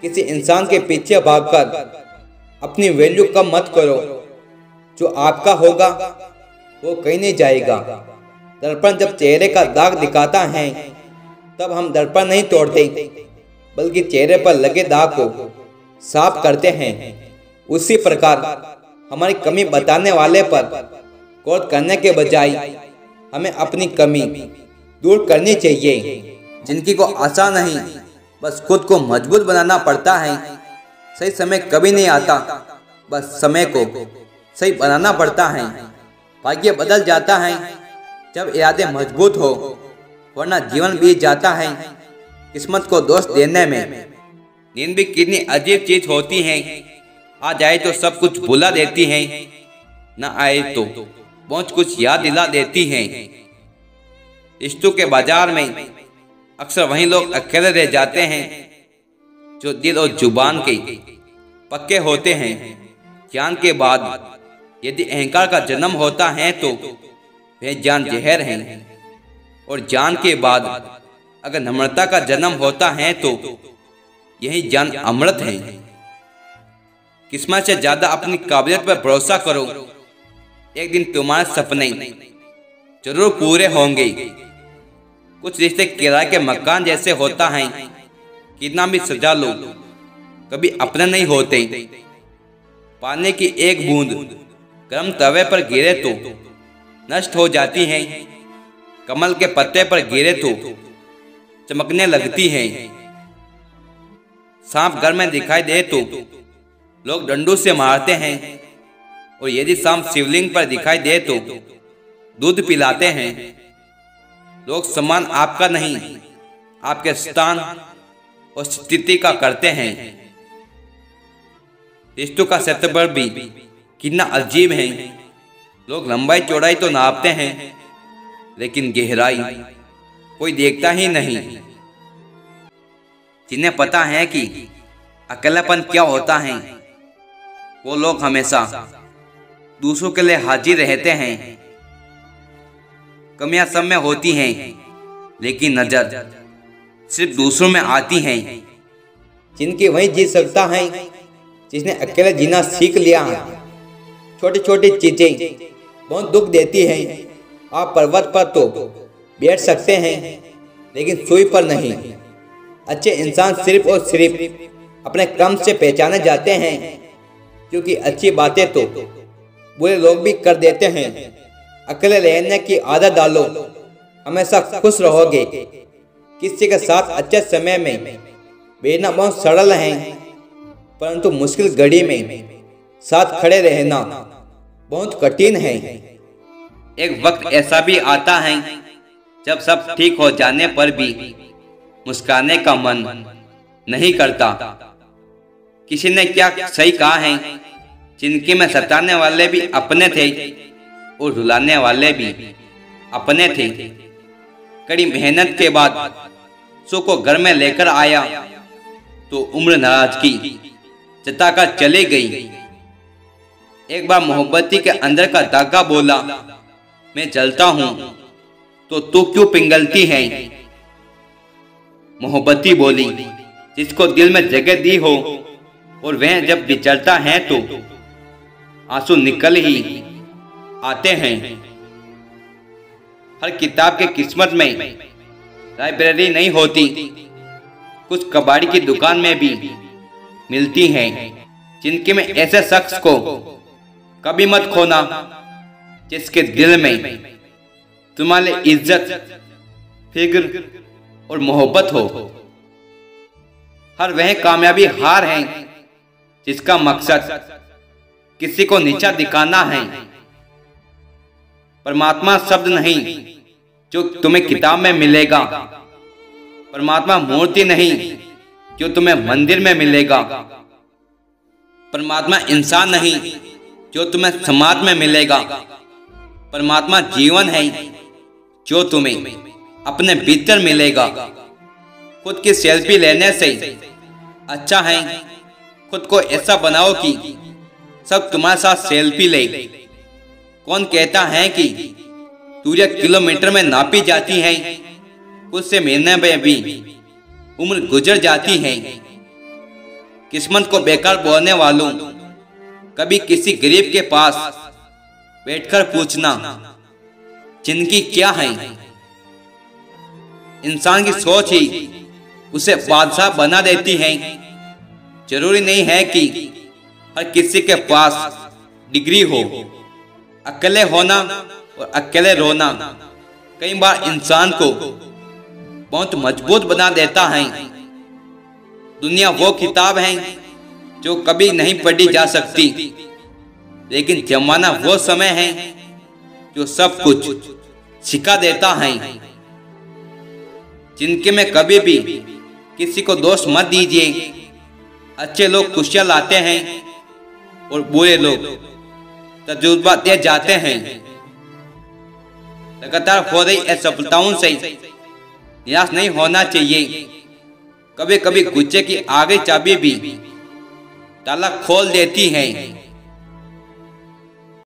किसी इंसान के पीछे भागकर अपनी वैल्यू कम मत करो। जो आपका होगा वो कहीं नहीं जाएगा। दर्पण जब चेहरे का दाग दिखाता है तब हम दर्पण नहीं तोड़ते, बल्कि चेहरे पर लगे दाग को साफ करते हैं। उसी प्रकार हमारी कमी बताने वाले पर गौर करने के बजाय हमें अपनी कमी दूर करनी चाहिए। जिंदगी को आसान नहीं, बस खुद को मजबूत बनाना पड़ता है। सही समय कभी नहीं आता, बस समय को सही बनाना पड़ता है। भाग्य बदल जाता है जब इरादे मजबूत हो, वरना जीवन बीत जाता है किस्मत को दोष देने में। नींद भी कितनी अजीब चीज होती है। आ जाए तो सब कुछ भुला देती है, न आए तो बहुत कुछ याद दिला देती है। रिश्तों के बाजार में अक्सर वही लोग अकेले रह जाते हैं जो दिल और जुबान के पक्के होते हैं। ज्ञान के बाद यदि अहंकार का जन्म होता है तो वह जान जहर है, और जान के बाद अगर नम्रता का जन्म होता है तो यही जान अमृत है। किस्मत से ज्यादा अपनी काबिलियत पर भरोसा करो। एक दिन तुम्हारे सपने जरूर पूरे होंगे। कुछ रिश्ते किराए के मकान जैसे होता है, कितना भी सजा लो कभी अपने नहीं होते। पानी की एक बूंद गर्म तवे पर गिरे तो नष्ट हो जाती है, कमल के पत्ते पर गिरे तो चमकने लगती है। सांप घर में दिखाई दे तो लोग डंडों से मारते हैं, और यदि सांप शिवलिंग पर दिखाई दे तो दूध पिलाते हैं। लोग सम्मान आपका नहीं, आपके स्थान और स्थिति का करते हैं। रिश्तों का सतह भी कितना अजीब है। लोग लंबाई चौड़ाई तो नापते हैं, लेकिन गहराई कोई देखता ही नहीं। जिन्हें पता है कि अकेलापन क्या होता है, वो लोग हमेशा दूसरों के लिए हाजिर रहते हैं। कमियां सब में होती हैं, लेकिन नजर सिर्फ दूसरों में आती हैं। जिनकी वही जी सकता है जिसने अकेले जीना सीख लिया है। छोटी छोटी चीजें बहुत दुख देती हैं। आप पर्वत पर तो बैठ सकते हैं, लेकिन सुई पर नहीं। अच्छे इंसान सिर्फ और सिर्फ अपने कर्म से पहचाने जाते हैं, क्योंकि अच्छी बातें तो बुरे लोग भी कर देते हैं। अकेले रहने की आदत डालो, हमेशा खुश रहोगे। किसी के साथ अच्छे समय में बैठना बहुत सरल है, परंतु मुश्किल घड़ी में साथ खड़े रहना बहुत कठिन है। एक वक्त ऐसा भी आता है जब सब ठीक हो जाने पर भी मुस्कुराने का मन नहीं करता। किसी ने क्या सही कहा है, जिंदगी में सताने वाले भी अपने थे और रुलाने वाले भी अपने थे। कड़ी मेहनत के बाद सुख को घर में लेकर आया तो उम्र नाराजगी जताकर चली गई। एक बार मोहब्बती के अंदर का धागा बोला, मैं जलता हूं तो तू क्यों पिघलती है। मोहब्बती बोली, जिसको दिल में जगह दी हो और वह जब बिछड़ता है तो आंसू निकल ही आते हैं। हर किताब के किस्मत में लाइब्रेरी नहीं होती, कुछ कबाड़ी की दुकान में भी मिलती हैं। जिंदगी में ऐसे शख्स को कभी मत खोना जिसके दिल में तुम्हारे इज्जत, फिक्र और मोहब्बत हो। हर वह कामयाबी हार है जिसका मकसद किसी को नीचा दिखाना है। परमात्मा शब्द नहीं जो तुम्हें किताब में मिलेगा। परमात्मा मूर्ति नहीं जो तुम्हें मंदिर में मिलेगा। परमात्मा इंसान नहीं जो तुम्हें समाज में मिलेगा। परमात्मा जीवन है जो तुम्हें अपने भीतर मिलेगा। खुद की सेल्फी लेने से अच्छा है खुद को ऐसा बनाओ कि सब तुम्हारे साथ सेल्फी ले। कौन कहता है कि दूरियां किलोमीटर में नापी जाती है, खुद से मिलने में भी उम्र गुजर जाती है। किस्मत को बेकार बोलने वालों, कभी किसी गरीब के पास बैठकर पूछना जिंदगी क्या है। इंसान की सोच ही उसे बादशाह बना देती है। जरूरी नहीं है कि हर किसी के पास डिग्री हो। अकेले होना और अकेले रोना कई बार इंसान को बहुत मजबूत बना देता है। दुनिया वो किताब है जो कभी नहीं पढ़ी जा सकती, लेकिन जमाना वो समय है जो सब कुछ सिखा देता है। जिनके में कभी भी किसी को दोष मत दीजिए। अच्छे लोग खुशियां लाते हैं और बुरे लोग तजुर्बा दे जाते हैं। लगातार हो रही असफलताओं से निराश नहीं होना चाहिए। कभी कभी गुस्से की आगे चाबी भी ताला खोल देती है।